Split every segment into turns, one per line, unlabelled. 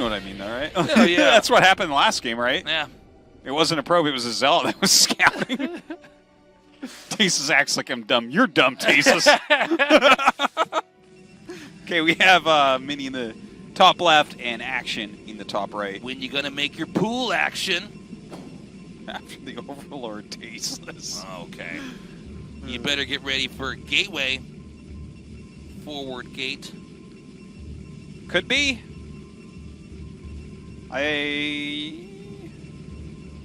know what I mean, though, right?
Oh, yeah.
That's what happened in the last game, right?
Yeah.
It wasn't a probe, it was a zealot that was scouting. Tasus acts like I'm dumb. You're dumb, Tasus. Okay, we have Mini in the top left and Action in the top right.
When you gonna make your pool action?
After the Overlord, Tasteless.
Okay. You better get ready for Gateway. Forward gate.
Could be. I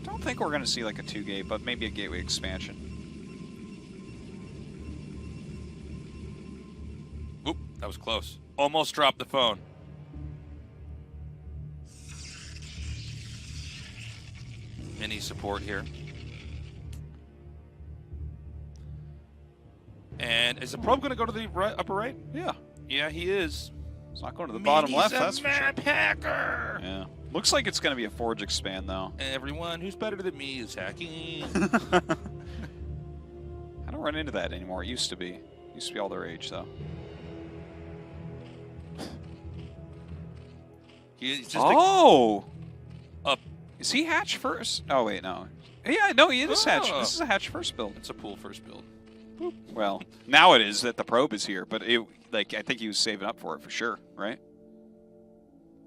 don't think we're going to see like a 2-gate, but maybe a Gateway expansion.
Oop, that was close. Almost dropped the phone. Mini support here. And is the probe going to go to the right, upper right?
Yeah.
Yeah, he is.
It's not going to the bottom left, that's for sure.
map hacker.
Yeah. Looks like it's going to be a Forge expand, though.
Everyone who's better than me is hacking.
I don't run into that anymore. It used to be. It used to be all the rage, though.
He's just
up. Is he hatch first? Oh, wait, no. Yeah, no, he is hatch. This is a hatch first build.
It's a pool first build.
Boop. Well, now it is that the probe is here, but it, like, I think he was saving up for it for sure, right?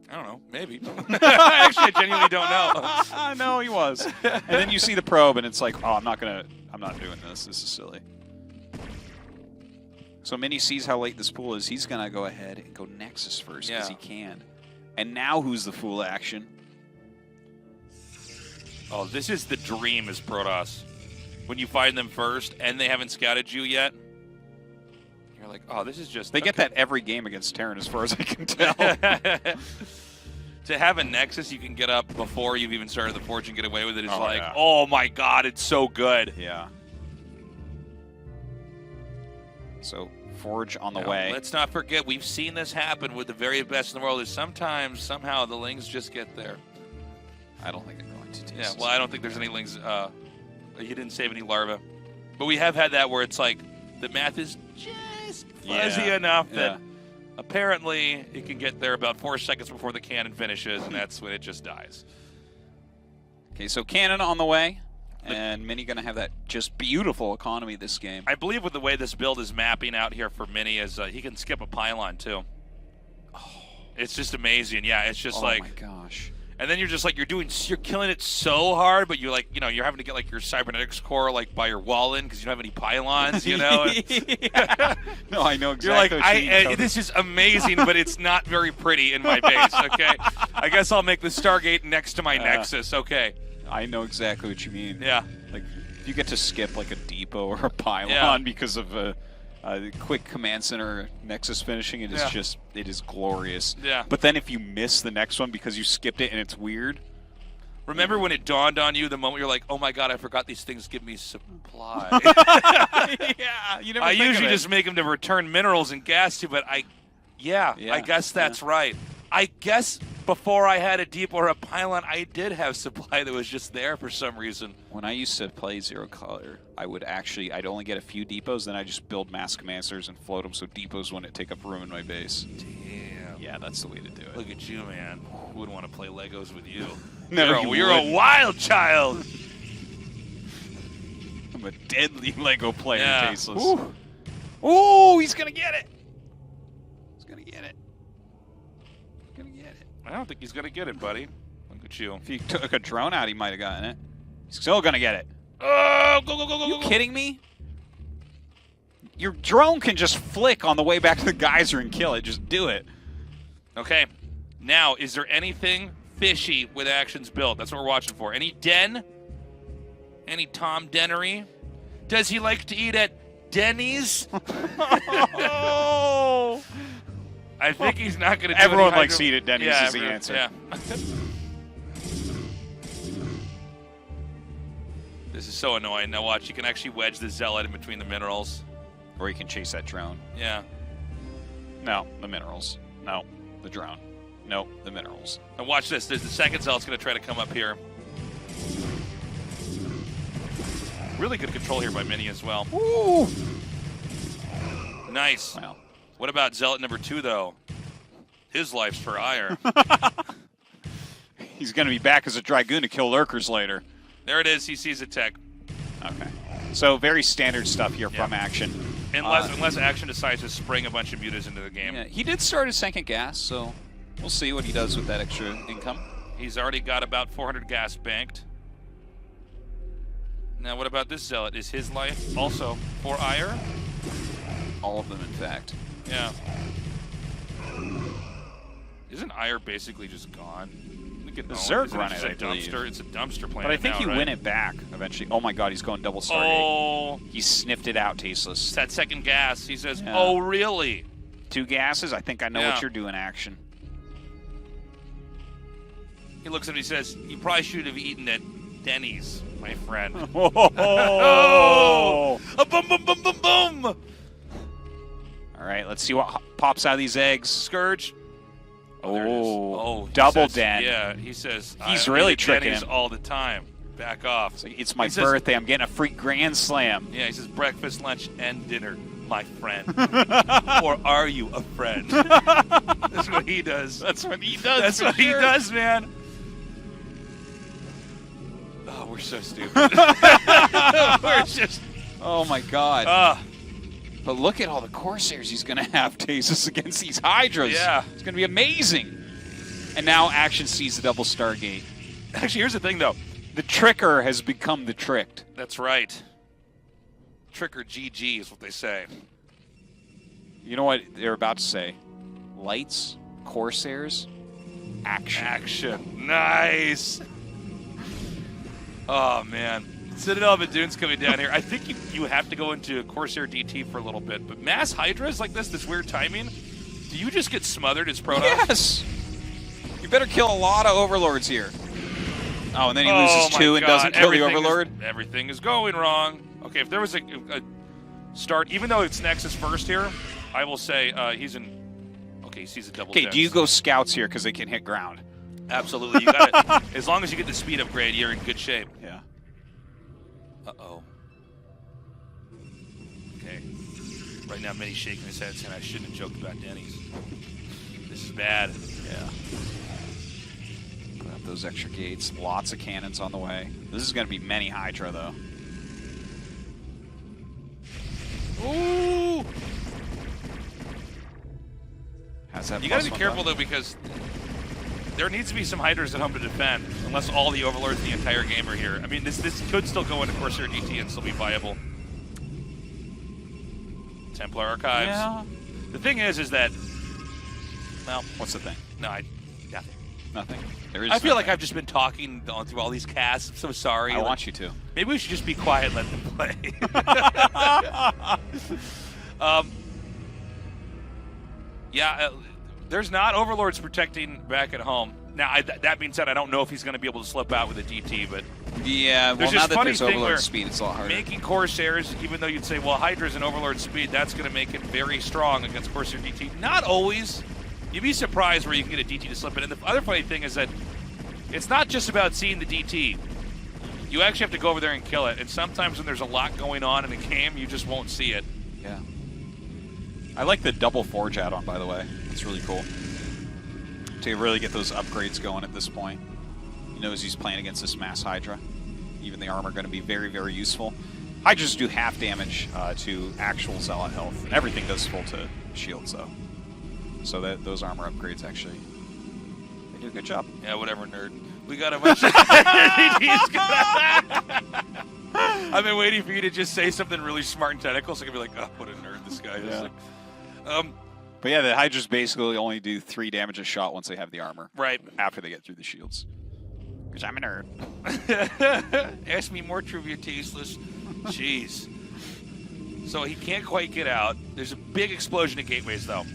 I don't know. Maybe. Actually, I genuinely don't know.
No, he was. And then you see the probe, and it's like, oh, I'm not doing this. This is silly. So Mini sees how late this pool is. He's going to go ahead and go Nexus first because he can. And now who's the fool action?
Oh, this is the dream as Protoss. When you find them first and they haven't scouted you yet, you're like, oh, this is just...
They get that every game against Terran as far as I can tell.
To have a Nexus you can get up before you've even started the Forge and get away with it is
yeah.
Oh my god, it's so good.
Yeah. So, Forge on the way.
Let's not forget, we've seen this happen with the very best in the world, is sometimes, somehow, the Lings just get there.
I don't think they're going to.
Yeah, well, I don't think there's any Lings. He didn't save any larvae. But we have had that where it's like, the math is just fuzzy enough that apparently it can get there about 4 seconds before the cannon finishes, and that's when it just dies.
Okay, so cannon on the way, and Mini going to have that just beautiful economy this game.
I believe with the way this build is mapping out here for Mini is he can skip a pylon too. Oh, it's just amazing. Yeah, it's just like,
oh my gosh.
And then you're just like, you're killing it so hard, but you're like, you know, you're having to get like your cybernetics core like by your wall in because you don't have any pylons, you know?
No, I know exactly.
You're like, this is amazing, but it's not very pretty in my base, okay? I guess I'll make the Stargate next to my Nexus, okay.
I know exactly what you mean.
Yeah.
Like, you get to skip like a depot or a pylon because of a quick command center Nexus finishing. It is just, it is glorious.
Yeah.
But then if you miss the next one because you skipped it and it's weird.
Remember when it dawned on you the moment you're like, oh my god, I forgot these things give me supply.
Yeah, you never
I
think
usually
of it.
just make them to return minerals and gas to, but I guess that's right. I guess before I had a depot or a pylon, I did have supply that was just there for some reason.
When I used to play Zero Color, I'd only get a few depots, then I just build mass command centers and float them so depots wouldn't take up room in my base.
Damn.
Yeah, that's the way to do it.
Look at you, man. Who would want to play Legos with you?
No,
you're a wild child.
I'm a deadly Lego player, Tasteless.
Ooh.
Ooh, he's going to get it. He's going to get it.
I don't think he's going to get it, buddy. Look at you.
If he took a drone out, he might have gotten it. He's still going to get it.
Oh, go, go, go, go,
You
go.
kidding me? Your drone can just flick on the way back to the geyser and kill it. Just do it.
Okay. Now, is there anything fishy with Action's build? That's what we're watching for. Any den? Any Tom Dennery? Does he like to eat at Denny's?
Oh!
I think he's not going to do
Everyone likes to eat at Denny's is the answer.
Yeah. This is so annoying. Now watch, you can actually wedge the Zealot in between the minerals.
Or you can chase that drone.
Yeah.
No, the minerals. No, the drone. No, the minerals.
And watch this. There's the second Zealot's going to try to come up here. Really good control here by Mini as well.
Ooh!
Nice.
Well.
What about Zealot number 2, though? His life's for ire.
He's going to be back as a Dragoon to kill lurkers later.
There it is. He sees a tech.
Okay. So very standard stuff here from Action.
Unless Action decides to spring a bunch of mutas into the game.
Yeah, he did start his second gas, so we'll see what he does with that extra income.
He's already got about 400 gas banked. Now, what about this Zealot? Is his life also for ire?
All of them, in fact.
Yeah. Isn't ire basically just gone?
The Zerg run it, I believe.
It's a dumpster planet.
But I think
now,
you
right?
win it back eventually. Oh my god, he's going double Stargate.
Oh.
He sniffed it out, tasteless.
It's that second gas. He says, oh, really?
2 gases? I think I know what you're doing, Action.
He looks at him and he says, you probably should have eaten at Denny's, my friend.
Oh!
A boom, boom, boom, boom, boom!
All right, let's see what pops out of these eggs.
Scourge.
Oh, double den.
Yeah, he says,
he's really tricking
him all the time. Back off.
So it's my birthday. I'm getting a free Grand Slam.
Yeah, he says breakfast, lunch, and dinner, my friend. Or are you a friend? That's what he does.
That's what he does.
That's what he does, man. Oh, we're so stupid. We're just.
Oh my god. But look at all the Corsairs he's going to have, Tasus, against these Hydras.
Yeah.
It's going to be amazing. And now Action sees the double Stargate.
Actually, here's the thing, though.
The tricker has become the tricked.
That's right. Tricker GG is what they say.
You know what they're about to say? Lights, Corsairs, Action.
Action. Nice. Oh, man. Citadel of Adune's coming down here. I think you have to go into Corsair DT for a little bit. But mass Hydras like this weird timing, do you just get smothered as Protoss?
Yes! You better kill a lot of Overlords here. Oh, and then he loses 2 and doesn't kill the Overlord?
Everything is going wrong. Okay, if there was a start, even though it's Nexus first here, I will say he's in... Okay, he sees a double
Okay, do you go Scouts here because they can hit ground?
Absolutely. You got it. As long as you get the speed upgrade, you're in good shape.
Yeah.
Uh-oh. Okay. Right now, Minnie's shaking his head saying I shouldn't have joked about Denny's. This is bad.
Yeah. Put up those extra gates. Lots of cannons on the way. This is going to be many Hydra, though.
Ooh! You got to be careful, though, because there needs to be some Hydras at home to defend, unless all the Overlords in the entire game are here. I mean, this could still go into Corsair GT and still be viable. Templar Archives.
Yeah.
The thing is that, well...
What's the thing?
No, nothing.
Nothing? There is
I feel
nothing.
like I've just been talking through all these casts. I'm so sorry.
I want you to.
Maybe we should just be quiet and let them play. Yeah, there's not Overlords protecting back at home. Now, that being said, I don't know if he's going to be able to slip out with a DT, but...
Yeah, well, now that there's Overlord speed, it's a lot harder.
Making Corsairs, even though you'd say, well, Hydra's and Overlord speed, that's going to make it very strong against Corsair DT. Not always. You'd be surprised where you can get a DT to slip in. And the other funny thing is that it's not just about seeing the DT. You actually have to go over there and kill it. And sometimes when there's a lot going on in a game, you just won't see it.
Yeah. I like the double Forge add-on, by the way. It's really cool. To really get those upgrades going at this point. He knows he's playing against this mass Hydra. Even the armor going to be very, very useful. Hydras do half damage to actual Zealot health. Everything does full to shields, though. So that those armor upgrades actually, they do a good job.
Yeah, whatever, nerd. We got a bunch of... I've been waiting for you to just say something really smart and technical so I can be like, oh, what a nerd this guy is.
Yeah.
Like,
but yeah, the Hydras basically only do 3 damage a shot once they have the armor.
Right.
After they get through the shields. Because I'm a nerd.
Ask me more trivia, tasteless. Jeez. So he can't quite get out. There's a big explosion at gateways, though.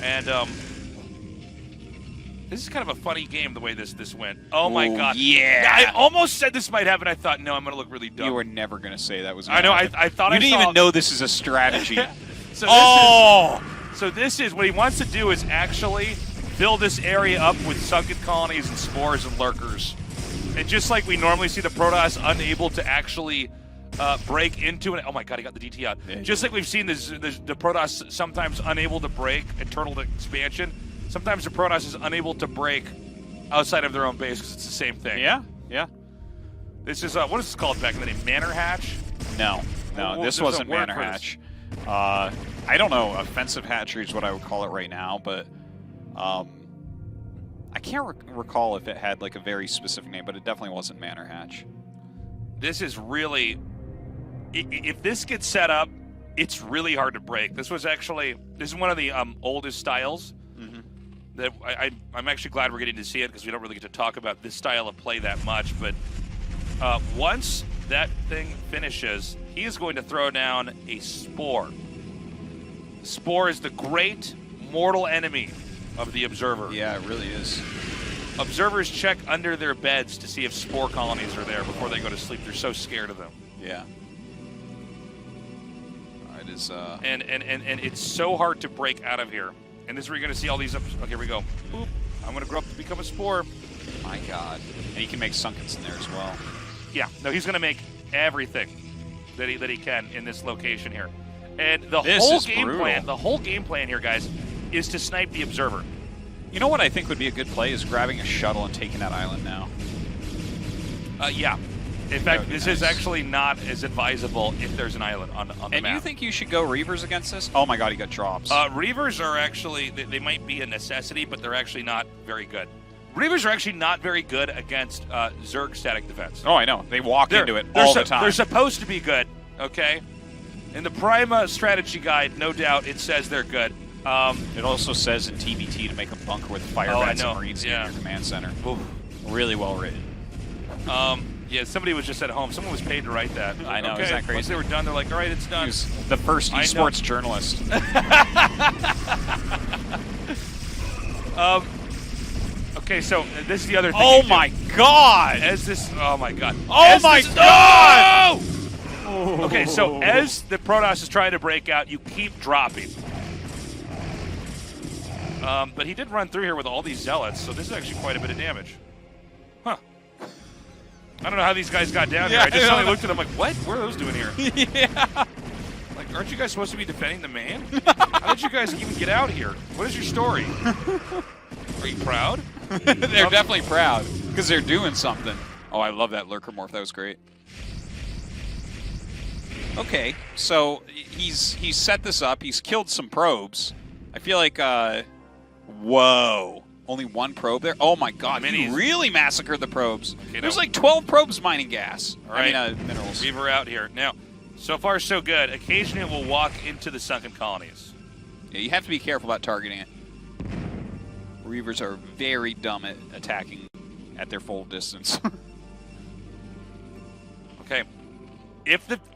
And this is kind of a funny game the way this went. Oh my god!
Yeah!
I almost said this might happen. I thought, no, I'm going to look really dumb.
You were never going to say that was.
I know. I thought
you didn't even know this is a strategy.
So this is what he wants to do is actually fill this area up with sunken colonies and spores and lurkers. And just like we normally see the Protoss unable to actually break into it. Oh my god, he got the DT out. Yeah, just like we've seen the Protoss sometimes unable to break internal expansion. Sometimes the Protoss is unable to break outside of their own base because it's the same thing.
Yeah, yeah.
This is, what is this called back in the day? Manor Hatch?
No, this wasn't Manor Hatch. I don't know, offensive hatchery is what I would call it right now, but I can't recall if it had like a very specific name, but it definitely wasn't Manor Hatch.
This is really, if this gets set up, it's really hard to break. This is one of the oldest styles. That I'm actually glad we're getting to see it because we don't really get to talk about this style of play that much. But once that thing finishes, he is going to throw down a Spore. The Spore is the great mortal enemy of the Observer.
Yeah, it really is.
Observers check under their beds to see if Spore colonies are there before they go to sleep. They're so scared of them.
Yeah. It is.
And it's so hard to break out of here. And this is where you're going to see all these. Okay, here we go. Boop. I'm going to grow up to become a Spore.
My God. And he can make Sunkens in there as well.
Yeah. No, he's going to make everything that he can in this location here. And the whole game plan here, guys, is to snipe the Observer.
You know what I think would be a good play is grabbing a shuttle and taking that island now.
Yeah. In fact, this is actually not as advisable if there's an island on the map.
And you think you should go Reavers against this? Oh my God, he got drops.
Reavers are actually, they might be a necessity, but they're actually not very good. Reavers are actually not very good against Zerg static defense.
Oh, I know. They walk into it all the time.
They're supposed to be good, okay? In the Prima strategy guide, no doubt, it says they're good.
It also says in TBT to make a bunker with fire bats and marines in your command center. Oof. Really well written.
Yeah, somebody was just at home. Someone was paid to write that.
I know,
okay.
isn't that crazy?
Once they were done, they're like, all right, it's done.
He was the first esports journalist.
Okay, so this is the other thing.
Oh my God!
Oh my God!
Oh my God!
Oh! Okay, so as the Protoss is trying to break out, you keep dropping. But he did run through here with all these zealots, so this is actually quite a bit of damage. Huh. I don't know how these guys got down here. I just suddenly looked at them like, what? What are those doing here?
Yeah.
Like, aren't you guys supposed to be defending the man? How did you guys even get out here? What is your story? Are you proud?
They're definitely proud because they're doing something. Oh, I love that Lurker Morph. That was great. Okay, so he's set this up. He's killed some probes. I feel like, whoa. Only one probe there? Oh my God, he really massacred the probes. Okay, there's like 12 probes mining gas.
All right.
I mean, minerals.
Weaver out here. Now, so far so good. Occasionally it will walk into the sunken colonies.
Yeah, you have to be careful about targeting it. Reavers are very dumb at attacking at their full distance.
Okay.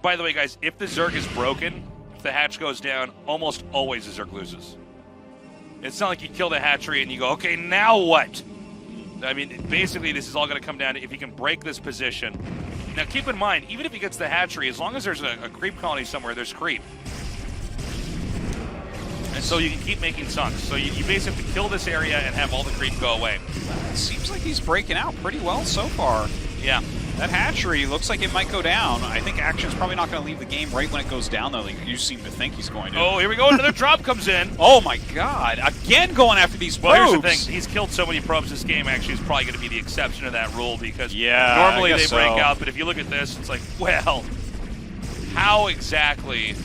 By the way, guys, if the Zerg is broken, if the hatch goes down, almost always the Zerg loses. It's not like you kill the hatchery and you go, okay, now what? I mean, basically, this is all going to come down to if he can break this position. Now, keep in mind, even if he gets the hatchery, as long as there's a creep colony somewhere, there's creep. And so you can keep making sunks. So you basically have to kill this area and have all the creep go away.
It seems like he's breaking out pretty well so far.
Yeah.
That hatchery looks like it might go down. I think Action's probably not going to leave the game right when it goes down, though. Like you seem to think he's going to.
Oh, here we go. Another drop comes in.
Oh, my God. Again going after these probes.
Well, here's the thing. He's killed so many probes this game, actually, is probably going to be the exception to that rule because normally they break out. But if you look at this, it's like, well, how exactly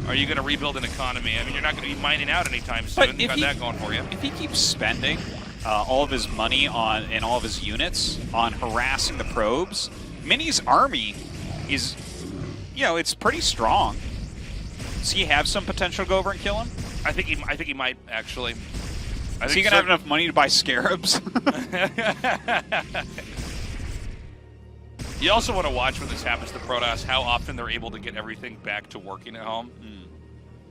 are you going to rebuild an economy? I mean, you're not going to be mining out anytime soon. You got that going for you.
If he keeps spending all of his money and all of his units on harassing the probes, Mini's army is, it's pretty strong. Does he have some potential to go over and kill him?
I think he might actually.
Is he gonna have enough money to buy scarabs?
You also want to watch when this happens to Protoss, how often they're able to get everything back to working at home.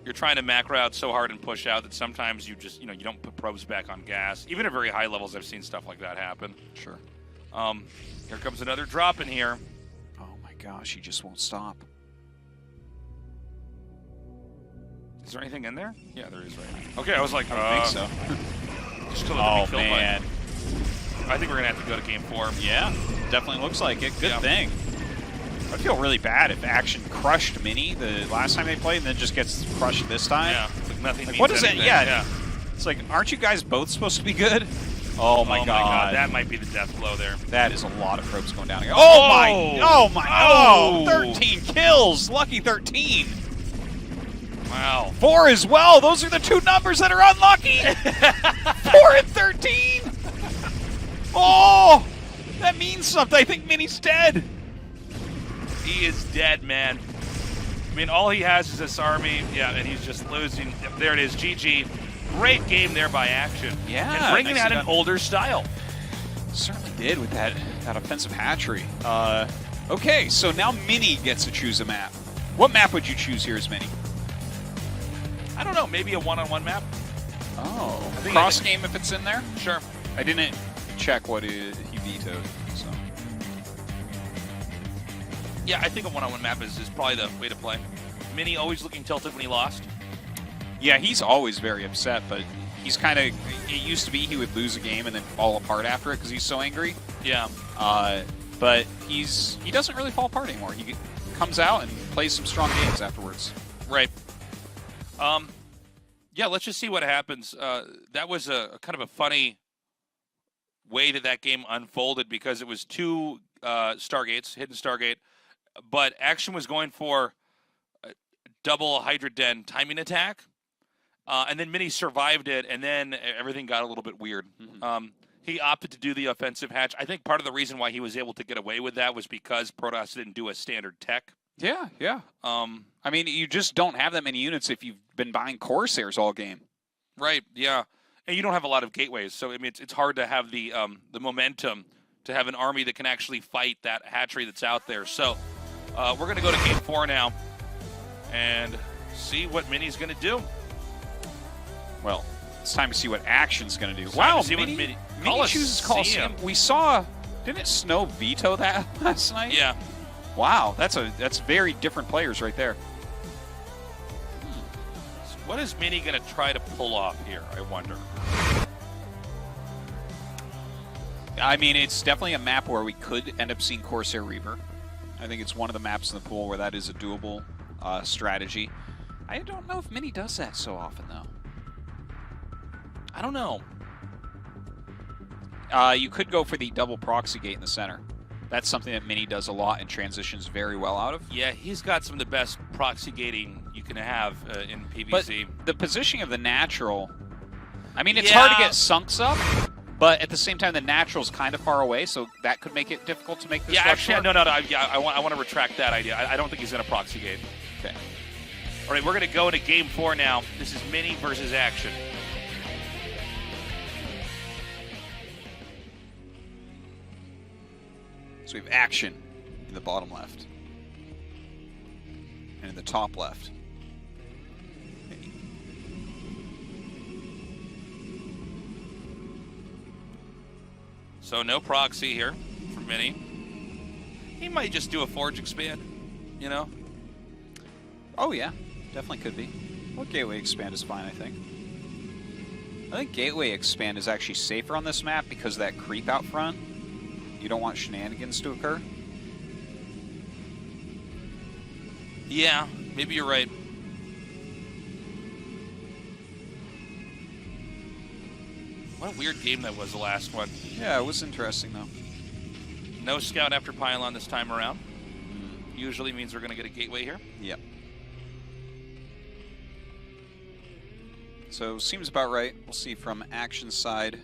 You're trying to macro out so hard and push out that sometimes you just, you don't put probes back on gas. Even at very high levels, I've seen stuff like that happen.
Sure.
Here comes another drop in here.
Oh my gosh, he just won't stop.
Is there anything in there? Yeah, there is right now. Okay, I was like,
I don't think
so. Just kill
oh, man.
I think we're going to have to go to game 4.
Yeah, definitely looks like it. Good thing. I feel really bad if Action crushed Mini the last time they played and then just gets crushed this time.
Yeah, it's like nothing means
what is
anything.
it? Yeah. It's like, aren't you guys both supposed to be good? Oh my god.
That might be the death blow there.
That is a lot of probes going down again. Oh my! Oh, 13 kills. Lucky 13.
Wow.
4 as well. Those are the two numbers that are unlucky. 4 and 13. Oh, that means something. I think Mini's dead.
He is dead, man. I mean, all he has is this army. Yeah, and he's just losing. There it is. GG. Great game there by Action.
Yeah.
And bringing out an older style.
Certainly did with that offensive hatchery. Okay, so now Mini gets to choose a map. What map would you choose here as Mini?
I don't know. Maybe a one-on-one map.
Oh, cross game if it's in there.
Sure.
I didn't check what he vetoed. So.
Yeah, I think a one-on-one map is probably the way to play. Mini always looking tilted when he lost.
Yeah, he's always very upset, but he's kind of. It used to be he would lose a game and then fall apart after it because he's so angry.
Yeah.
But he doesn't really fall apart anymore. He comes out and plays some strong games afterwards.
Right. Yeah, let's just see what happens. That was a kind of a funny way that game unfolded because it was two Stargates, hidden Stargate, but Action was going for a double Hydra Den timing attack, and then Mini survived it, and then everything got a little bit weird. Mm-hmm. He opted to do the offensive hatch. I think part of the reason why he was able to get away with that was because Protoss didn't do a standard tech.
Yeah, yeah. I mean, you just don't have that many units if you've been buying Corsairs all game.
Right, yeah. And you don't have a lot of gateways, so I mean, it's hard to have the momentum to have an army that can actually fight that hatchery that's out there. So we're going to go to Game 4 now and see what Mini's going to do.
Well, it's time to see what Action's going to do.
Wow,
Mini chooses Coliseum. We saw, didn't Snow veto that last night?
Yeah.
Wow, that's very different players right there.
So what is Mini going to try to pull off here, I wonder?
I mean, it's definitely a map where we could end up seeing Corsair Reaver. I think it's one of the maps in the pool where that is a doable strategy. I don't know if Mini does that so often, though.
I don't know.
You could go for the double proxy gate in the center. That's something that Mini does a lot and transitions very well out of.
Yeah, he's got some of the best proxy gating you can have in PvZ.
But the positioning of the natural, I mean, it's hard to get sunks up, but at the same time, the natural's kind of far away, so that could make it difficult to make this rush
actually,
work.
no. I want to retract that idea. I don't think he's going to proxy gate.
Okay.
All right, we're going to go into Game 4 now. This is Mini versus Action.
So we have Action in the bottom left. And in the top left.
So no proxy here for Mini. He might just do a Forge Expand, you know?
Oh yeah, definitely could be. Well, Gateway Expand is fine, I think. I think Gateway Expand is actually safer on this map because of that creep out front. You don't want shenanigans to occur.
Yeah, maybe you're right. What a weird game that was, the last one.
Yeah, it was interesting, though.
No scout after pylon this time around. Usually means we're going to get a gateway here.
Yep. So, seems about right. We'll see from Action's side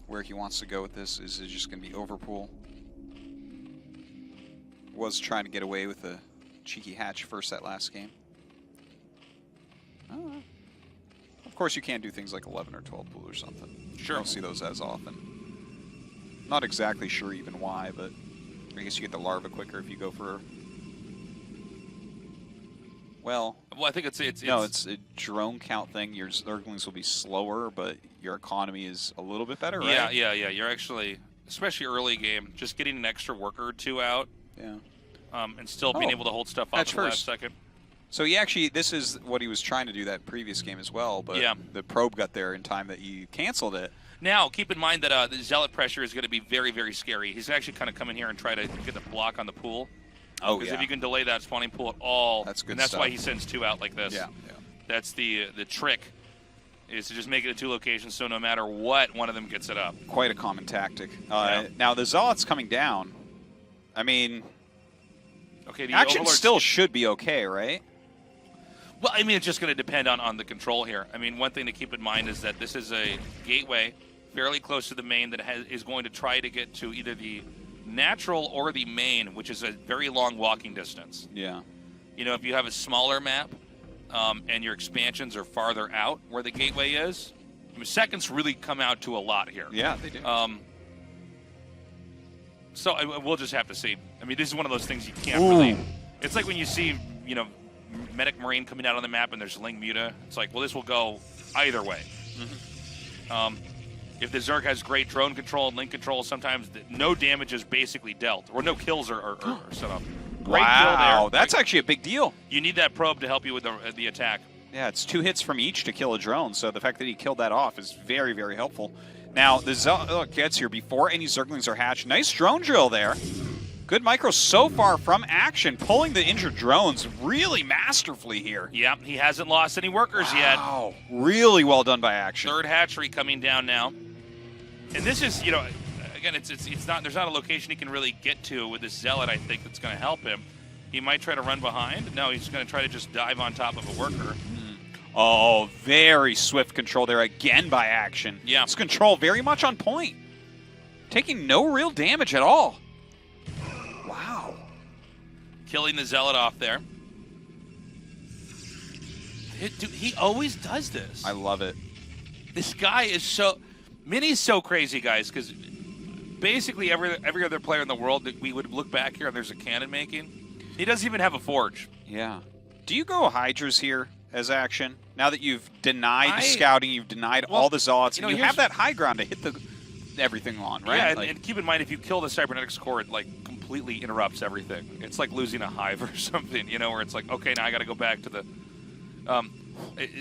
where he wants to go with this. Is it just going to be overpool? Was trying to get away with a cheeky hatch first that last game. Of course, you can't do things like 11 or 12 pool or something.
Sure.
I don't see those as often. Not exactly sure even why, but I guess you get the larva quicker if you go for... Well,
I think it's
a drone count thing. Your Zerglings will be slower, but your economy is a little bit better, right?
Yeah. You're actually, especially early game, just getting an extra worker or two out.
Yeah.
And still being able to hold stuff up at the last second.
So he actually, this is what he was trying to do that previous game as well, but the probe got there in time that you canceled it.
Now, keep in mind that the Zealot pressure is going to be very, very scary. He's actually kind of come in here and try to get the block on the pool.
Oh,
because if you can delay that spawning pool at all,
that's good
and that's
stuff.
why he sends two out like this.
Yeah.
That's the trick. is to just make it at 2 locations, so no matter what, one of them gets it up.
Quite a common tactic. Now, the Zealot's coming down. I mean,
okay, the
action
Overlord
still should be okay, right?
Well, I mean, it's just going to depend on the control here. I mean, one thing to keep in mind is that this is a gateway fairly close to the main that is going to try to get to either the natural or the main, which is a very long walking distance.
Yeah.
You know, if you have a smaller map and your expansions are farther out where the gateway is, I mean, seconds really come out to a lot here.
Yeah, they do.
So we'll just have to see. I mean, this is one of those things you can't really... It's like when you see, you know, Medic Marine coming out on the map and there's Ling Muta. It's like, well, this will go either way. If the Zerg has great drone control and link control, sometimes no damage is basically dealt, or no kills are set up. Great kill there.
That's actually a big deal.
You need that probe to help you with the attack.
Yeah, it's 2 hits from each to kill a drone, so the fact that he killed that off is very, very helpful. Now, the Zealot gets here before any Zerglings are hatched. Nice drone drill there. Good micro so far from action, pulling the injured drones really masterfully here.
Yeah, he hasn't lost any workers yet.
Wow, really well done by action.
3rd hatchery coming down now. And this is, you know, again, it's not, there's not a location he can really get to with this Zealot, I think, that's going to help him. He might try to run behind. No, he's going to try to just dive on top of a worker.
Oh, very swift control there again by action.
Yeah.
This control very much on point. Taking no real damage at all. Wow.
Killing the Zealot off there. Dude, he always does this.
I love it.
This guy is so... Mini's so crazy, guys, because basically every other player in the world that we would look back here and there's a cannon making, he doesn't even have a forge.
Yeah. Do you go Hydras here as action? Now that you've denied the scouting, you've denied all the Zealots, and you have that high ground to hit everything on, right?
Yeah,
like,
and keep in mind, if you kill the Cybernetics core, it, like, completely interrupts everything. It's like losing a hive or something, you know, where it's like, okay, now I got to go back to the...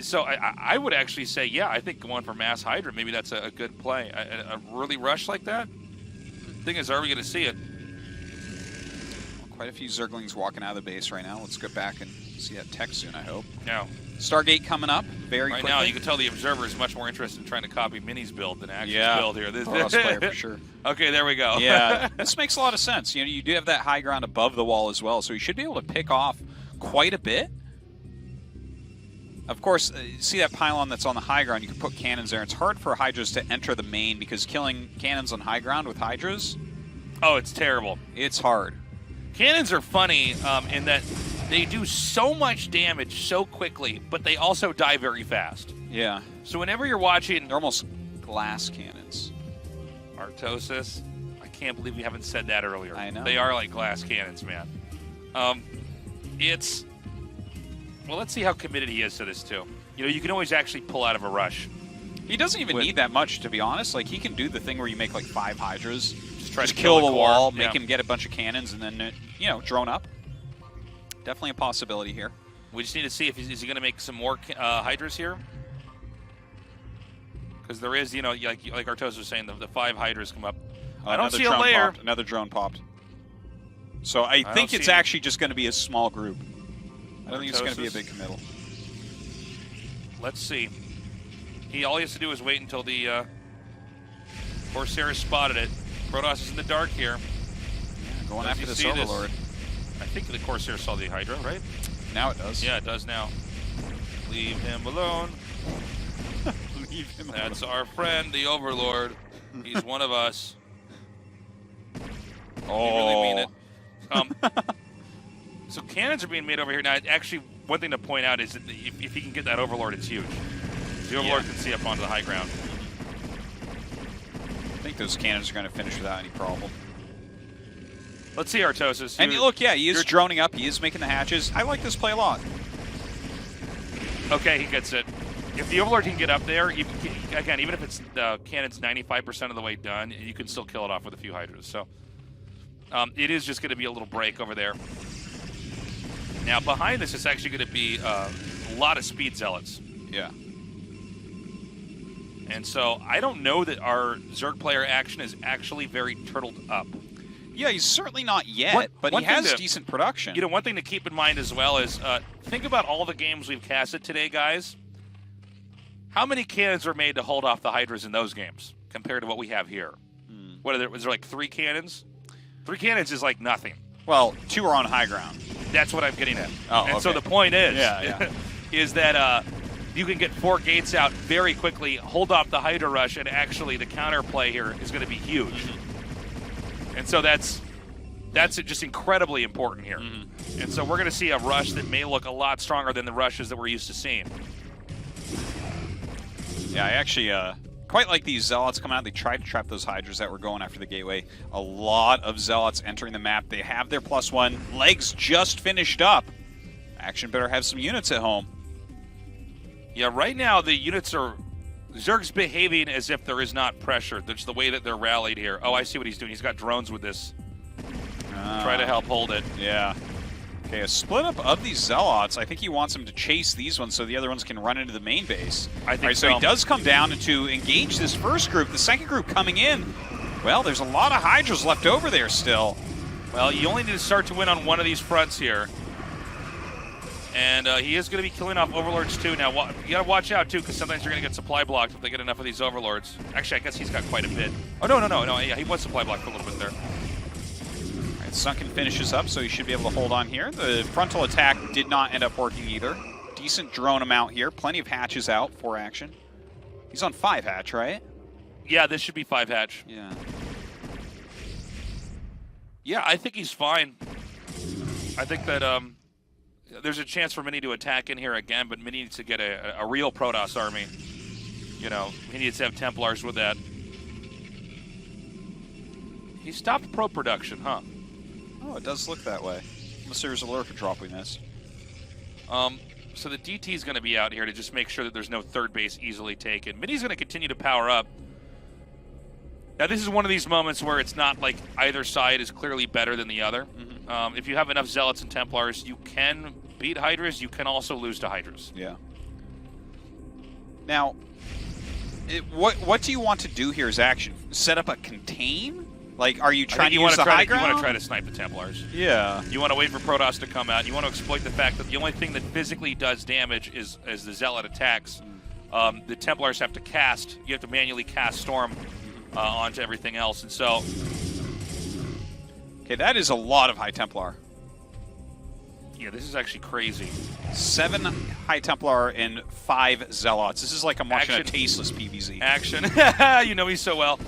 So I would actually say, yeah, I think going for Mass Hydra, maybe that's a good play. A really rush like that? Thing is, are we going to see it?
Quite a few Zerglings walking out of the base right now. Let's get back and see that tech soon, I hope.
No.
Stargate coming up very quickly.
Right now, you can tell the Observer is much more interested in trying to copy Mini's build than Action's build here. This
player for sure.
Okay, there we go.
Yeah, this makes a lot of sense. You know, you do have that high ground above the wall as well, so you should be able to pick off quite a bit. Of course, see that pylon that's on the high ground, you can put cannons there. It's hard for Hydras to enter the main because killing cannons on high ground with Hydras...
Oh, it's terrible.
It's hard.
Cannons are funny in that they do so much damage so quickly, but they also die very fast.
Yeah.
So whenever you're watching...
They're almost glass cannons.
Artosis. I can't believe we haven't said that earlier.
I know.
They are like glass cannons, man. It's... Well, let's see how committed he is to this, too. You know, you can always actually pull out of a rush.
He doesn't even need that much, to be honest. Like, he can do the thing where you make, like, 5 Hydras.
Just try to
kill the wall, make him get a bunch of cannons, and then, you know, drone up. Definitely a possibility here.
We just need to see if is he going to make some more Hydras here. Because there is, you know, like Artos was saying, the 5 Hydras come up. I don't see a layer.
Another drone popped. So I think it's actually just going to be a small group. I don't think it's going to be a big committal.
Let's see. All he has to do is wait until the Corsair spotted it. Protoss is in the dark here.
Yeah, going after this Overlord.
I think the Corsair saw the Hydra, right?
Now it does.
Yeah, it does now. Leave him alone.
Leave him alone.
That's our friend, the Overlord. He's one of us.
Oh.
You really mean it. So cannons are being made over here. Now, actually, one thing to point out is that if he can get that Overlord, it's huge. The Overlord can see up onto the high ground.
I think those cannons are going to finish without any problem.
Let's see Artosis.
And look, yeah, he is droning up. He is making the hatches. I like this play a lot.
Okay, he gets it. If the Overlord can get up there, again, even if it's the cannon's 95% of the way done, you can still kill it off with a few Hydras. So it is just going to be a little break over there. Now, behind this is actually going to be a lot of speed zealots.
Yeah.
And so I don't know that our Zerg player action is actually very turtled up.
Yeah, he's certainly not yet, but he has decent production.
You know, one thing to keep in mind as well is think about all the games we've casted today, guys. How many cannons were made to hold off the Hydras in those games compared to what we have here? What are there? Was there like 3 cannons? 3 cannons is like nothing.
Well, 2 are on high ground.
That's what I'm getting at.
Oh,
and
okay.
so the point is,
Yeah.
is that you can get 4 gates out very quickly, hold off the Hydra rush, and actually the counterplay here is going to be huge. And so that's just incredibly important here. And so we're going to see a rush that may look a lot stronger than the rushes that we're used to seeing.
Yeah, I actually quite like these Zealots coming out. They tried to trap those Hydras that were going after the gateway. A lot of Zealots entering the map. They have their +1. Legs just finished up. Action better have some units at home.
Yeah, right now the units are... Zerg's behaving as if there is not pressure. That's the way that they're rallied here. Oh, I see what he's doing. He's got drones with this. Try to help hold it.
Yeah. Okay, a split up of these Zealots. I think he wants them to chase these ones so the other ones can run into the main base.
I think
All right, so he does come down to engage this first group. The second group coming in. Well, there's a lot of Hydras left over there still.
Well, you only need to start to win on one of these fronts here. And he is going to be killing off Overlords too. Now, you got to watch out too, because sometimes you're going to get supply blocked if they get enough of these Overlords. Actually, I guess he's got quite a bit. Oh, no. Yeah, he was supply blocked for a little bit there.
All right, Sunken finishes up, so he should be able to hold on here. The frontal attack did not end up working either. Decent drone amount here. Plenty of hatches out for action. He's on 5 hatch, right?
Yeah, this should be 5 hatch.
Yeah.
Yeah, I think he's fine. I think that there's a chance for Mini to attack in here again, but Mini needs to get a real Protoss army. You know, he needs to have Templars with that. He stopped pro production, huh?
Oh, it does look that way. Unless there's a lurker drop we missed.
So the DT is going to be out here to just make sure that there's no third base easily taken. Mini's going to continue to power up. Now, this is one of these moments where it's not like either side is clearly better than the other. If you have enough Zealots and Templars, you can beat Hydras. You can also lose to Hydras.
Yeah. Now, what do you want to do here as action? Set up a contain? Like, are you trying to use the high ground?
You want to try to snipe the Templars.
Yeah.
You want to wait for Protoss to come out. You want to exploit the fact that the only thing that physically does damage is the Zealot attacks. The Templars have to cast. You have to manually cast Storm onto everything else. And so...
Okay, that is a lot of High Templar.
Yeah, this is actually crazy.
7 High Templar and 5 Zealots. This is like I'm watching a tasteless PvZ.
Action. You know me so well.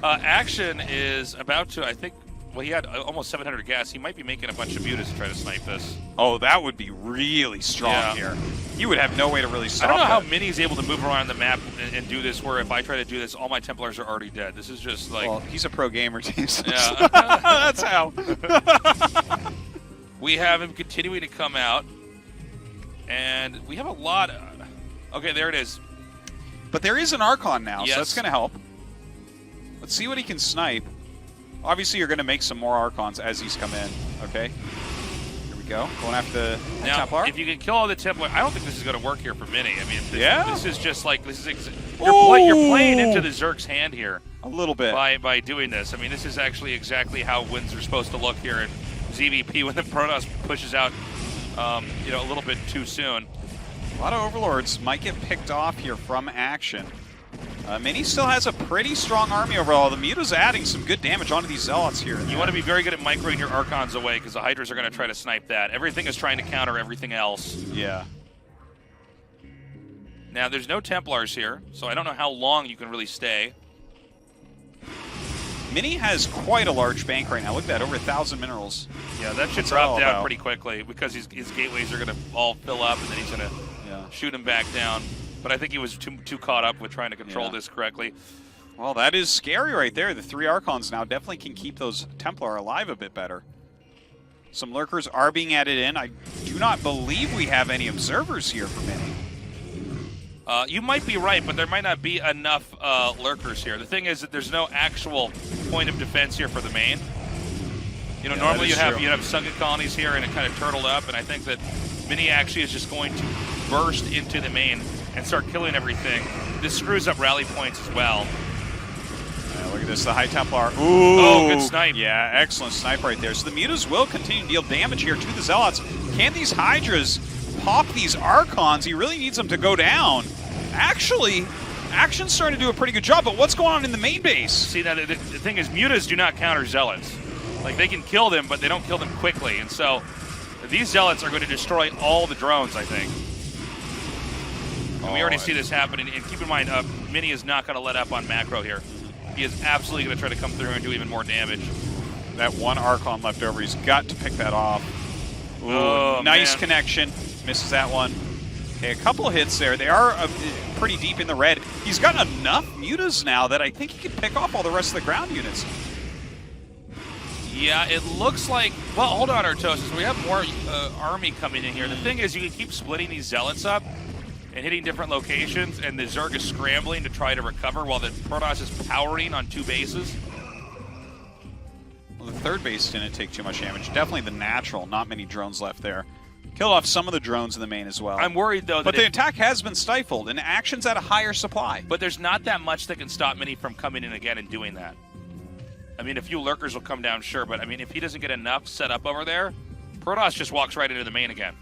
Action is about to, I think, well, he had almost 700 gas. He might be making a bunch of mutas to try to snipe this.
Oh, that would be really strong here. You would have no way to really stop
I don't know
that.
how Mini's able to move around the map and do this, where if I try to do this, all my Templars are already dead. This is just like...
Well, he's a pro gamer, James.
Yeah.
That's how.
We have him continuing to come out. And we have a lot of... Okay, there it is.
But there is an Archon now,
Yes.
so that's going to help. Let's see what he can snipe. Obviously, you're going to make some more Archons as he's come in. Okay. Here we go. Going after the Templar.
If you can kill all the Templar, I don't think this is going to work here for Mini. I mean, this is just like you're playing into the Zerg's hand here.
A little bit
by doing this. I mean, this is actually exactly how wins are supposed to look here in ZVP when the Protoss pushes out, a little bit too soon.
A lot of Overlords might get picked off here from action. Mini still has a pretty strong army overall. The Muta's adding some good damage onto these Zealots here.
You want to be very good at microing your Archons away, because the Hydras are going to try to snipe that. Everything is trying to counter everything else.
Yeah.
Now, there's no Templars here, so I don't know how long you can really stay.
Mini has quite a large bank right now. Look at that, over 1,000 minerals.
Yeah, that should drop down pretty quickly, because his gateways are going to all fill up, and then he's going to shoot him back down. But I think he was too caught up with trying to control this correctly.
Well, that is scary right there. The 3 Archons now definitely can keep those Templar alive a bit better. Some Lurkers are being added in. I do not believe we have any Observers here for Mini.
You might be right, but there might not be enough Lurkers here. The thing is that there's no actual point of defense here for the main. You know, normally you have sunken colonies here and it kind of turtled up, and I think that Mini actually is just going to burst into the main and start killing everything. This screws up rally points as well.
Look at this, the High Templar. Ooh,
oh, good snipe.
Yeah, excellent snipe right there. So the Mutas will continue to deal damage here to the Zealots. Can these Hydras pop these Archons? He really needs them to go down. Actually, Action's starting to do a pretty good job, but what's going on in the main base?
See, now the thing is, mutas do not counter zealots. Like, they can kill them, but they don't kill them quickly. And so these zealots are going to destroy all the drones, I think. And we already see this happening. And keep in mind, Mini is not going to let up on macro here. He is absolutely going to try to come through and do even more damage.
That one Archon left over, he's got to pick that off. Ooh, nice connection. Misses that one. Okay, a couple of hits there. They are pretty deep in the red. He's got enough mutas now that I think he can pick off all the rest of the ground units.
Yeah, it looks like... Well, hold on, Artosis. We have more army coming in here. The thing is, you can keep splitting these zealots up and hitting different locations, and the Zerg is scrambling to try to recover while the Protoss is powering on 2 bases.
Well, the third base didn't take too much damage. Definitely the natural. Not many drones left there. Killed off some of the drones in the main as well.
I'm worried, though,
but the attack has been stifled, and Action's at a higher supply.
But there's not that much that can stop Mini from coming in again and doing that. I mean, a few lurkers will come down, sure, but I mean, if he doesn't get enough set up over there, Protoss just walks right into the main again.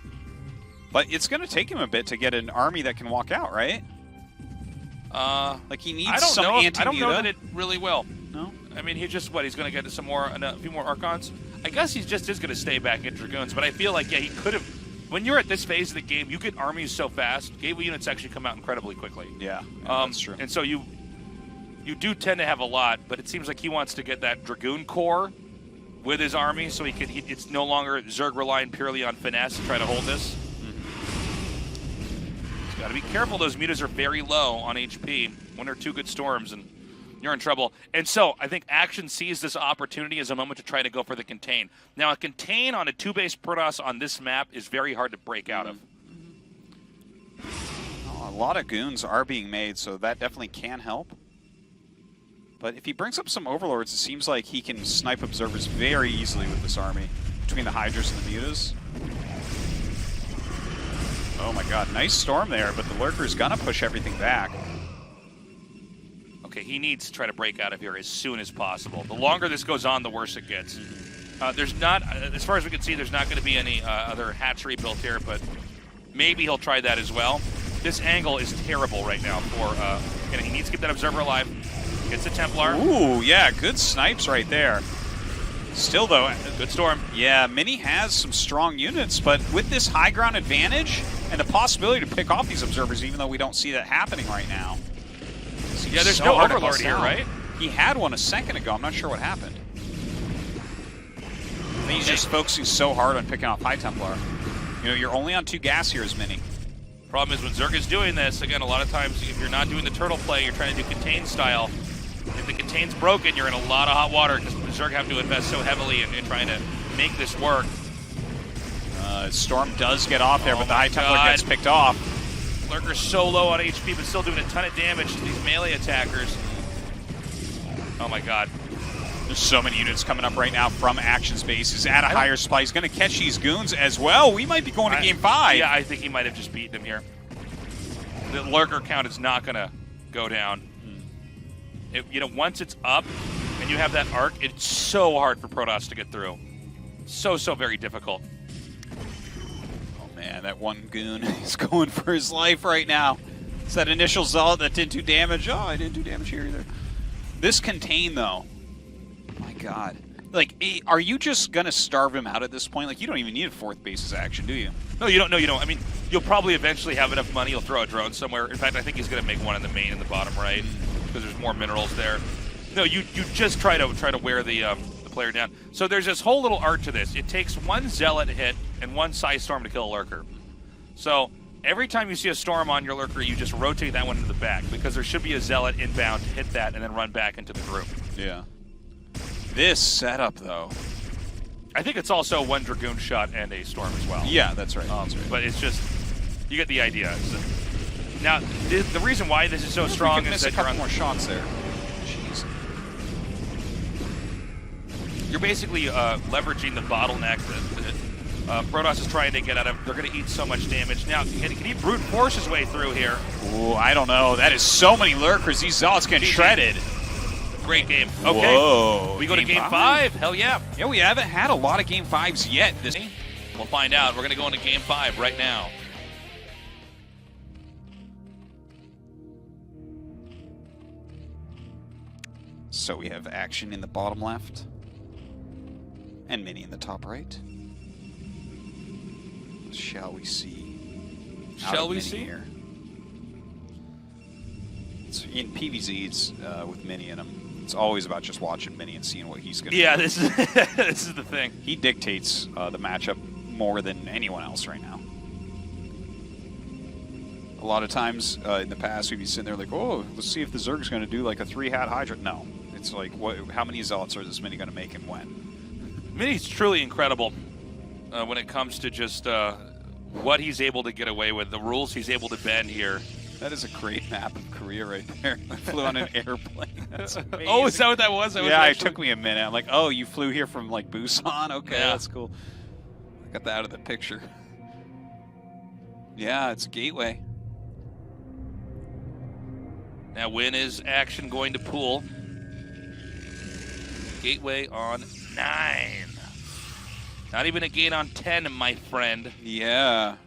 But it's going to take him a bit to get an army that can walk out, right? Like, he needs some anti-muta.
I don't know that it really will.
No?
I mean, he's just, what, he's going to get a few more Archons? I guess he just is going to stay back in Dragoons, but I feel like, yeah, he could have... When you're at this phase of the game, you get armies so fast, gateway units actually come out incredibly quickly.
Yeah, that's true.
And so you do tend to have a lot, but it seems like he wants to get that Dragoon core with his army, so it's no longer Zerg relying purely on finesse to try to hold this. He's got to be careful. Those mutas are very low on HP. 1 or 2 good storms, and you're in trouble. And so I think Action sees this opportunity as a moment to try to go for the contain. Now, a contain on a 2-base Protoss on this map is very hard to break out of.
A lot of goons are being made, so that definitely can help. But if he brings up some Overlords, it seems like he can snipe observers very easily with this army, between the Hydras and the Mutas. Oh my god, nice storm there, but the Lurker's gonna push everything back.
Okay, he needs to try to break out of here as soon as possible. The longer this goes on, the worse it gets. There's not, as far as we can see, there's not going to be any other hatchery built here, but maybe he'll try that as well. This angle is terrible right now for, and he needs to keep that observer alive. Gets the Templar.
Ooh, yeah, good snipes right there. Still, though,
good storm.
Yeah, Mini has some strong units, but with this high ground advantage and the possibility to pick off these observers, even though we don't see that happening right now.
Yeah, there's no Overlord here, right?
He had one a second ago. I'm not sure what happened. I think he's just focusing so hard on picking off High Templar. You know, you're only on 2 gas here as Mini.
Problem is when Zerg is doing this, again, a lot of times if you're not doing the turtle play, you're trying to do contain style. If the contain's broken, you're in a lot of hot water because the Zerg have to invest so heavily in trying to make this work.
Storm does get off there, but the High Templar gets picked off.
Lurker's so low on HP, but still doing a ton of damage to these melee attackers. Oh my god.
There's so many units coming up right now from Action's base. He's at a higher supply. He's going to catch these goons as well. We might be going to Game 5.
Yeah, I think he might have just beaten him here. The Lurker count is not going to go down. You know, once it's up and you have that arc, it's so hard for Protoss to get through. So very difficult.
Man, that one goon is going for his life right now. It's that initial Zealot that didn't do damage. Oh, I didn't do damage here either. This contain, though. My god. Like, are you just going to starve him out at this point? Like, you don't even need a 4th base's action, do you?
No, you don't. No, you don't. I mean, you'll probably eventually have enough money. You'll throw a drone somewhere. In fact, I think he's going to make one in the main in the bottom right because there's more minerals there. No, you just try to wear the player down. So there's this whole little art to this. It takes 1 Zealot hit and 1 Scythe Storm to kill a Lurker. So every time you see a Storm on your Lurker, you just rotate that one into the back because there should be a Zealot inbound to hit that and then run back into the group.
Yeah. This setup, though.
I think it's also 1 Dragoon shot and a Storm as well.
Yeah, that's right. That's right.
But it's just, you get the idea. Now, the reason why this is so strong is that
you're on more shots there. Jeez.
You're basically leveraging the bottleneck that Protoss is trying to get out of. They're going to eat so much damage. Now, can he brute force his way through here?
Ooh, I don't know. That is so many Lurkers. These Zealots get shredded.
Great game. Okay.
Whoa.
We go to Game 5? Hell yeah.
Yeah, we haven't had a lot of Game 5s yet.
We'll find out. We're going to go into Game 5 right now.
So we have action in the bottom left. And Mini in the top right. Shall we see?
Shall we see?
Here. It's, in PvZ, it's with Mini in him. It's always about just watching Mini and seeing what he's going to do.
Yeah, this is this is the thing.
He dictates the matchup more than anyone else right now. A lot of times in the past, we'd be sitting there like, oh, let's see if the Zerg's going to do like a 3-hat Hydra. No. It's like, how many Zealots are this Mini going to make and when?
Mini's truly incredible when it comes to just what he's able to get away with, the rules he's able to bend here.
That is a great map of Korea right there. I flew on an airplane. That's amazing.
Oh, is that what that was?
It took me a minute. I'm like, oh, you flew here from like Busan? Okay,
yeah.
That's cool. I got that out of the picture. Yeah, it's a gateway.
Now, when is action going to pool? Gateway on 9. Not even a gate on 10, my friend.
Yeah.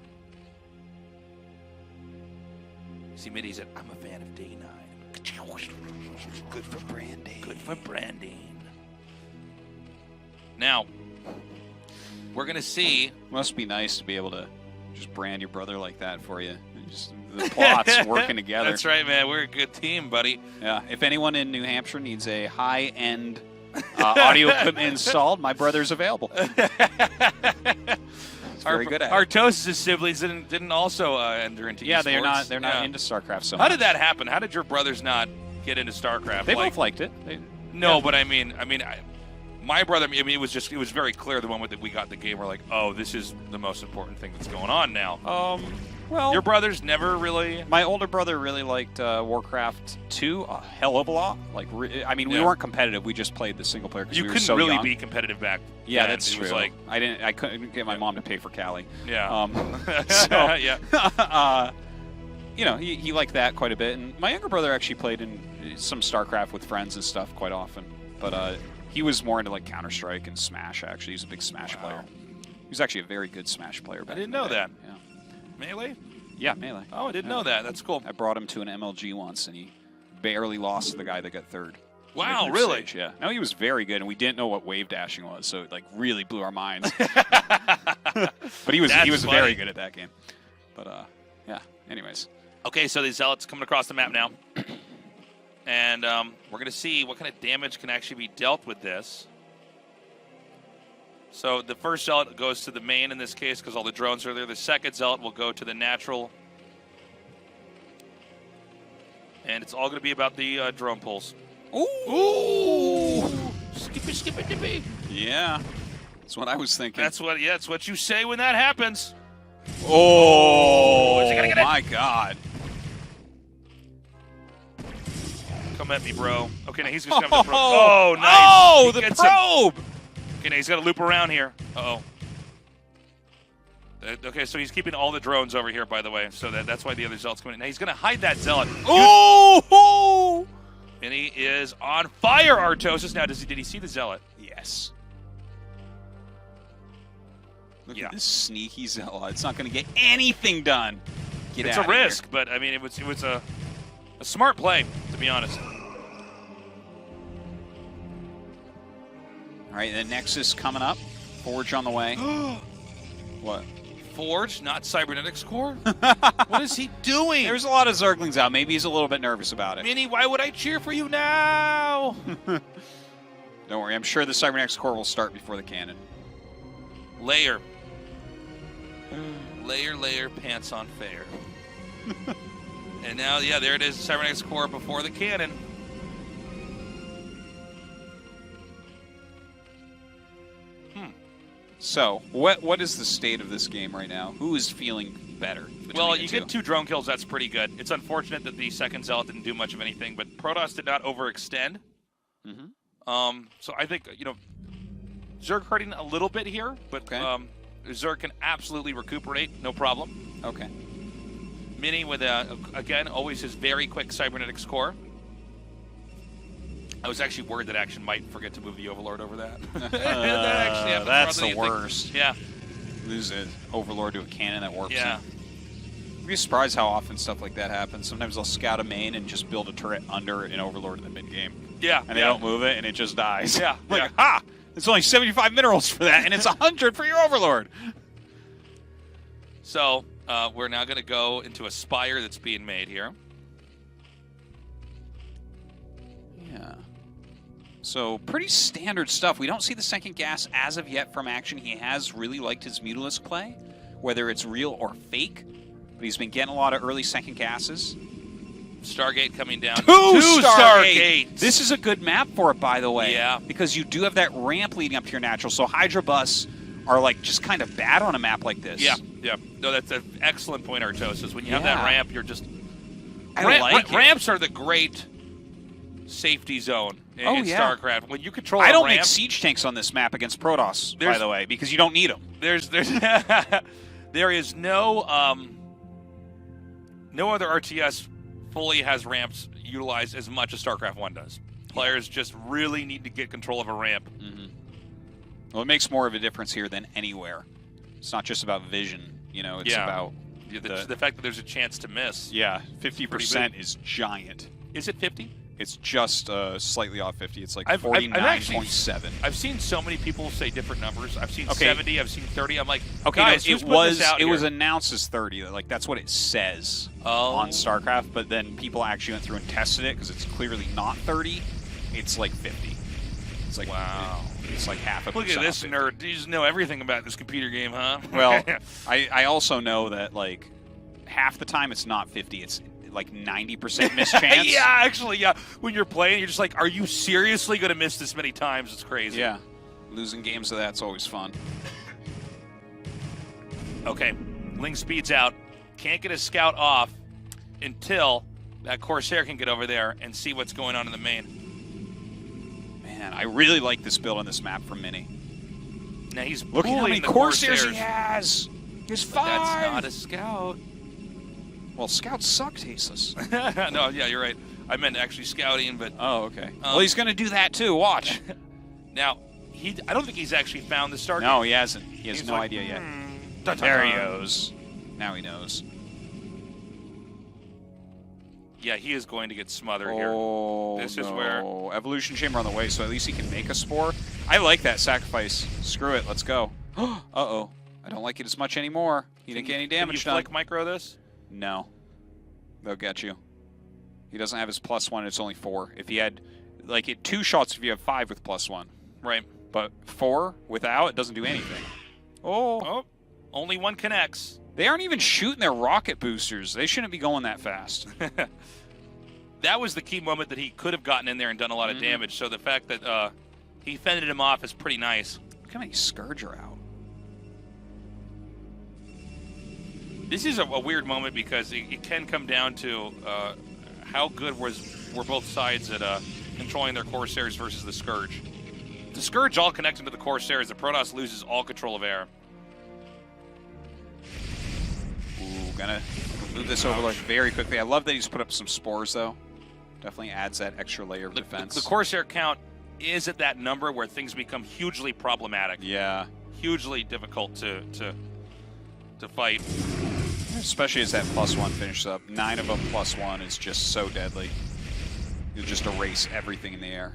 See, Midi said, I'm a fan of day 9.
Good for branding.
Good for branding. Now, we're going to see.
Must be nice to be able to just brand your brother like that for you. Just the plots working together.
That's right, man. We're a good team, buddy.
Yeah. If anyone in New Hampshire needs a high-end audio equipment installed, my brother's available. Very good at it.
Artosis' siblings didn't also enter into
yeah,
esports.
they're not into StarCraft so much.
How did that happen? How did your brothers not get into StarCraft?
They both liked it.
But I mean, my brother. I mean, it was very clear the moment that we got the game. We're like, oh, this is the most important thing that's going on now.
Well,
your brothers never really.
My older brother really liked Warcraft 2 a hell of a lot. Like, we weren't competitive. We just played the single player because we were so young.
You couldn't really be competitive back.
Yeah,
then.
that's
it
true.
Was like,
I couldn't get my mom to pay for Cali.
Yeah.
So,
yeah.
He liked that quite a bit. And my younger brother actually played in some StarCraft with friends and stuff quite often. But he was more into like Counter-Strike and Smash. Actually, he's a big Smash player. He was actually a very good Smash player. Back
I didn't know that.
Yeah.
Melee?
Yeah, Melee.
Oh, I didn't know that. That's cool.
I brought him to an MLG once, and he barely lost to the guy that got third.
Wow, really?
Stage, yeah. No, he was very good, and we didn't know what wave dashing was, so it like really blew our minds. But he was very good at that game. But yeah. Anyways.
Okay, so the Zealots coming across the map now, and we're gonna see what kind of damage can actually be dealt with this. So the first Zealot goes to the main in this case because all the drones are there. The second Zealot will go to the natural. And it's all going to be about the drone pulls.
Ooh!
Skippy, dippy.
Yeah. That's what I was thinking.
That's what you say when that happens.
Oh,
is he gonna get it?
My God.
Come at me, bro. Okay, now he's just going to probe. Oh, nice.
Oh, the probe!
Okay, now he's got to loop around here. Uh-oh. Okay, so he's keeping all the drones over here, by the way. So that's why the other Zealot's coming in. Now he's going to hide that Zealot.
Oh!
And he is on fire, Artosis. Now, did he see the Zealot?
Yes. Look at this sneaky Zealot. It's not going to get anything done.
It's a risk, but I mean, it was a smart play, to be honest.
All right, the Nexus coming up. Forge on the way. What?
Forge, not Cybernetics Core? What is he doing?
There's a lot of Zerglings out. Maybe he's a little bit nervous about it.
Mini, why would I cheer for you now?
Don't worry. I'm sure the Cybernetics Core will start before the cannon.
Layer. Layer, pants on fair. And now, yeah, there it is. Cybernetics Core before the cannon.
So, what is the state of this game right now? Who is feeling better?
Well, you get 2 drone kills. That's pretty good. It's unfortunate that the second Zealot didn't do much of anything, but Protoss did not overextend.
Mm-hmm.
So I think, Zerg hurting a little bit here, but Zerg can absolutely recuperate, no problem.
Okay.
Mini with, again, always his very quick Cybernetics Core. I was actually worried that Action might forget to move the Overlord over that. That actually happens
that's
more
the
than you
worst.
think. Yeah.
Lose an Overlord to a cannon that warps
Yeah.
him. You'd be surprised how often stuff like that happens. Sometimes they'll scout a main and just build a turret under an Overlord in the mid-game.
Yeah.
And they don't move it, and it just dies.
Yeah.
Like, ha! It's only 75 minerals for that, and it's 100 for your Overlord.
So we're now going to go into a spire that's being made here.
Yeah. So pretty standard stuff. We don't see the second gas as of yet from Action. He has really liked his Mutalisk play, whether it's real or fake. But he's been getting a lot of early second gases.
Stargate coming down.
Two
Stargates!
This is a good map for it, by the way.
Yeah.
Because you do have that ramp leading up to your natural. So Hydra Bus are like just kind of bad on a map like this.
Yeah. No, that's an excellent point, Artosis. When you have that ramp, you're just... Ramps are the great safety zone in StarCraft. When you control
I don't
ramp,
make siege tanks on this map against Protoss, by the way, because you don't need them.
There is no no other RTS fully has ramps utilized as much as StarCraft 1 does. Players just really need to get control of a ramp.
Mm-hmm. Well, it makes more of a difference here than anywhere. It's not just about vision, you know, it's about
the fact that there's a chance to miss.
Yeah, 50% is giant.
Is it 50?
It's just slightly off 50. It's like 49.7.
I've seen so many people say different numbers. I've seen 70. I've seen 30. I'm like,
okay,
guys,
no, it was announced as 30. Like that's what it says on StarCraft. But then people actually went through and tested it because it's clearly not 30. It's like 50. It's like
wow.
It's like half a
Look
percent.
Look at this nerd. You just know everything about this computer game, huh?
Well, I also know that like half the time it's not 50. It's like 90% miss chance.
Yeah, actually, yeah. When you're playing, you're just like, are you seriously going to miss this many times? It's crazy.
Yeah. Losing games of that's always fun.
Okay. Ling speeds out. Can't get a scout off until that Corsair can get over there and see what's going on in the main.
Man, I really like this build on this map from Mini.
Now he's
look at how many Corsairs he has. He's 5.
That's not a scout.
Well, scouts suck, Tasteless.
No, yeah, you're right. I meant actually scouting, but...
Oh, okay. Well, he's going to do that, too. Watch.
Now, I don't think he's actually found the Stargate.
No, he hasn't. He has no idea yet. There he goes. Now he knows.
Yeah, he is going to get smothered
here.
This is where...
Evolution Chamber on the way, so at least he can make a Spore. I like that sacrifice. Screw it. Let's go. Uh-oh. I don't like it as much anymore. He didn't get any damage done.
Can you flick micro this?
No. They'll get you. He doesn't have his +1, it's only 4. If he had, like, 2 shots if you have 5 with +1.
Right.
But 4 without, it doesn't do anything.
Oh, only 1 connects.
They aren't even shooting their rocket boosters. They shouldn't be going that fast.
That was the key moment that he could have gotten in there and done a lot of damage, so the fact that he fended him off is pretty nice.
Look how many Scourge are out.
This is a weird moment because it can come down to how good were both sides at controlling their Corsairs versus the Scourge. The Scourge all connecting to the Corsairs, the Protoss loses all control of air.
Ooh, gonna move this Overlord very quickly. I love that he's put up some Spores, though. Definitely adds that extra layer of defense.
The Corsair count is at that number where things become hugely problematic.
Yeah.
Hugely difficult to fight.
Especially as that +1 finishes up. 9 of them +1 is just so deadly. You'll just erase everything in the air.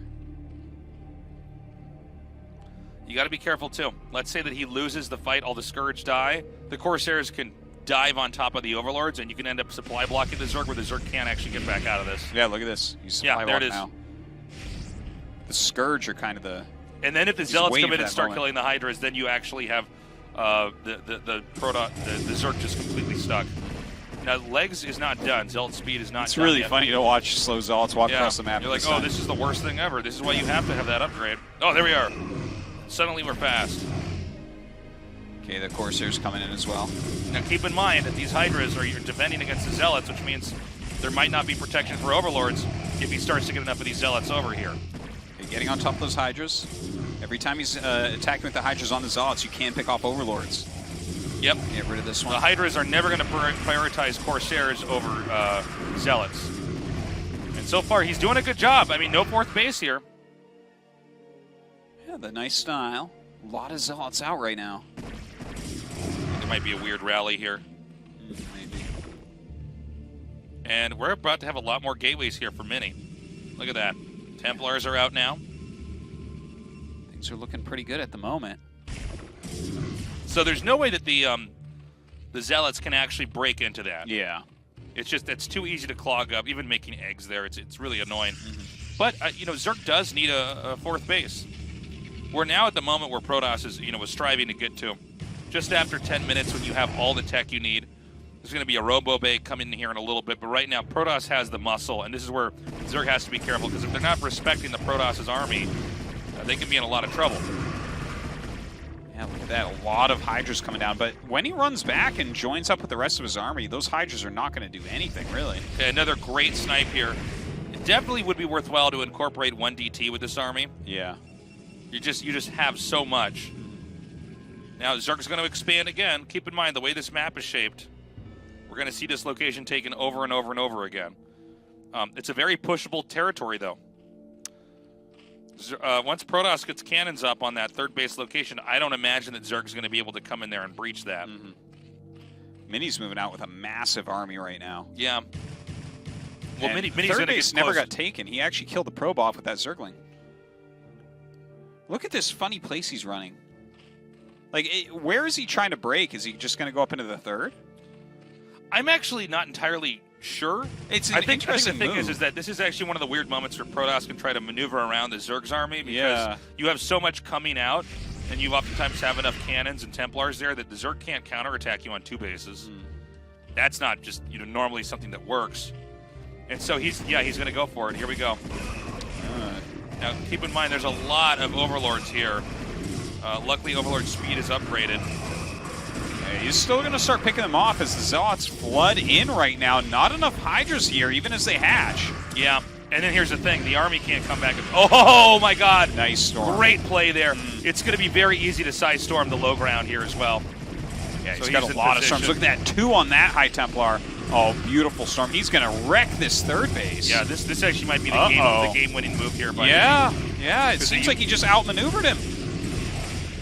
You got to be careful, too. Let's say that he loses the fight, all the Scourge die. The Corsairs can dive on top of the Overlords, and you can end up supply blocking the Zerg, where the Zerg can't actually get back out of this.
Yeah, look at this. He's supply
there it is.
Now. The Scourge are kind of the...
And then if the Zealots come in and start killing the Hydras, then you actually have the Zerg just completely stuck. Now, Legs is not done. Zealot speed is not done.
It's really
yet.
funny to watch slow Zealots walk across the map.
You're like, oh, this is the worst thing ever. This is why you have to have that upgrade. Oh, there we are. Suddenly we're fast.
Okay, the Corsairs coming in as well.
Now keep in mind that these Hydras are defending against the Zealots, which means there might not be protection for Overlords if he starts to get enough of these Zealots over here.
Okay, getting on top of those Hydras. Every time he's attacking with the Hydras on the Zealots, you can pick off Overlords.
Yep.
Get rid of this one.
The Hydras are never going to prioritize Corsairs over Zealots. And so far, he's doing a good job. I mean, no 4th base here.
Yeah, the nice style. A lot of Zealots out right now.
There might be a weird rally here.
Maybe.
And we're about to have a lot more gateways here for Mini. Look at that. Templars are out now.
Things are looking pretty good at the moment.
So there's no way that the Zealots can actually break into that.
Yeah.
It's too easy to clog up. Even making eggs there, it's really annoying. But Zerg does need a fourth base. We're now at the moment where Protoss is was striving to get to. Just after 10 minutes, when you have all the tech you need, there's going to be a Robo Bay coming in here in a little bit. But right now, Protoss has the muscle, and this is where Zerg has to be careful, because if they're not respecting the Protoss's army, they can be in a lot of trouble.
Yeah, look at that. A lot of Hydras coming down. But when he runs back and joins up with the rest of his army, those Hydras are not going to do anything, really.
Okay, another great snipe here. It definitely would be worthwhile to incorporate 1 DT with this army.
Yeah.
You just have so much. Now, Zerg's going to expand again. Keep in mind, the way this map is shaped, we're going to see this location taken over and over and over again. It's a very pushable territory, though. Once Protoss gets cannons up on that third base location, I don't imagine that Zerg's going to be able to come in there and breach that.
Mini's moving out with a massive army right now.
Yeah. Well, Mini's
third
going to
base
get
never
close.
got taken. He actually killed the probe off with that Zergling. Look at this funny place he's running. Like, where is he trying to break? Is he just going to go up into the third?
I'm actually not entirely sure.
I think
the thing is that this is actually one of the weird moments where Protoss can try to maneuver around the Zerg's army, because you have so much coming out, and you oftentimes have enough cannons and Templars there that the Zerg can't counterattack you on 2 bases. That's not just normally something that works. And so he's going to go for it. Here we go. Now keep in mind, there's a lot of Overlords here. Luckily, Overlord speed is upgraded.
He's still going to start picking them off as the Zealots flood in right now. Not enough Hydras here, even as they hatch.
Yeah, and then here's the thing. The army can't come back. Oh, my God.
Nice storm.
Great play there. It's going to be very easy to side storm the low ground here as well.
Yeah, he's got a lot of storms. Look at that, 2 on that High Templar. Oh, beautiful storm. He's going to wreck this third base.
Yeah, this actually might be the game-winning move here.
Yeah, it seems like he just outmaneuvered him.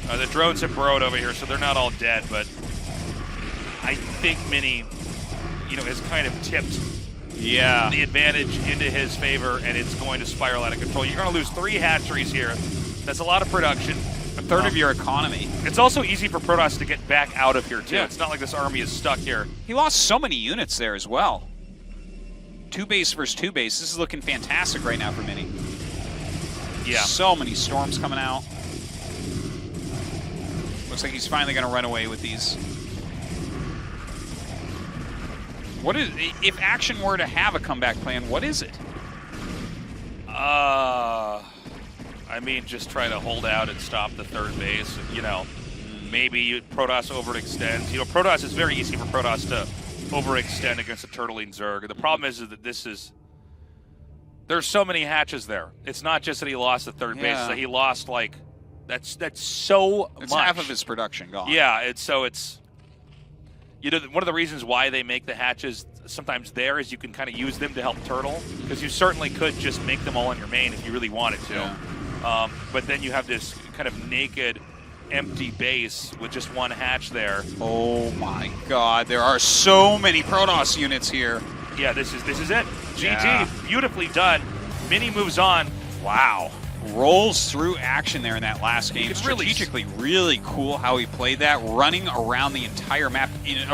The drones have burrowed over here, so they're not all dead, but I think Mini, has kind of tipped the advantage into his favor, and it's going to spiral out of control. You're going to lose 3 hatcheries here. That's a lot of production.
A third of your economy.
It's also easy for Protoss to get back out of here, too. It's not like this army is stuck here.
He lost so many units there as well. 2 base versus 2 base. This is looking fantastic right now for Mini.
Yeah.
So many storms coming out. Looks like he's finally going to run away with these. What is, if Action were to have a comeback plan, what is it?
I mean, just try to hold out and stop the third base. Maybe Protoss overextends. Protoss is very easy for Protoss to overextend against a turtling Zerg. The problem is that there's so many hatches there. It's not just that he lost the third base; it's that he lost that's so much.
It's half of his production gone.
Yeah, it's one of the reasons why they make the hatches sometimes there is you can kind of use them to help turtle, because you certainly could just make them all on your main if you really wanted to. Yeah. But then you have this kind of naked, empty base with just 1 hatch there.
Oh my God, there are so many Protoss units here.
Yeah, this is it. GG, beautifully done. Mini moves on.
Wow. Rolls through Action there in that last game. Strategically, really cool how he played that, running around the entire map in a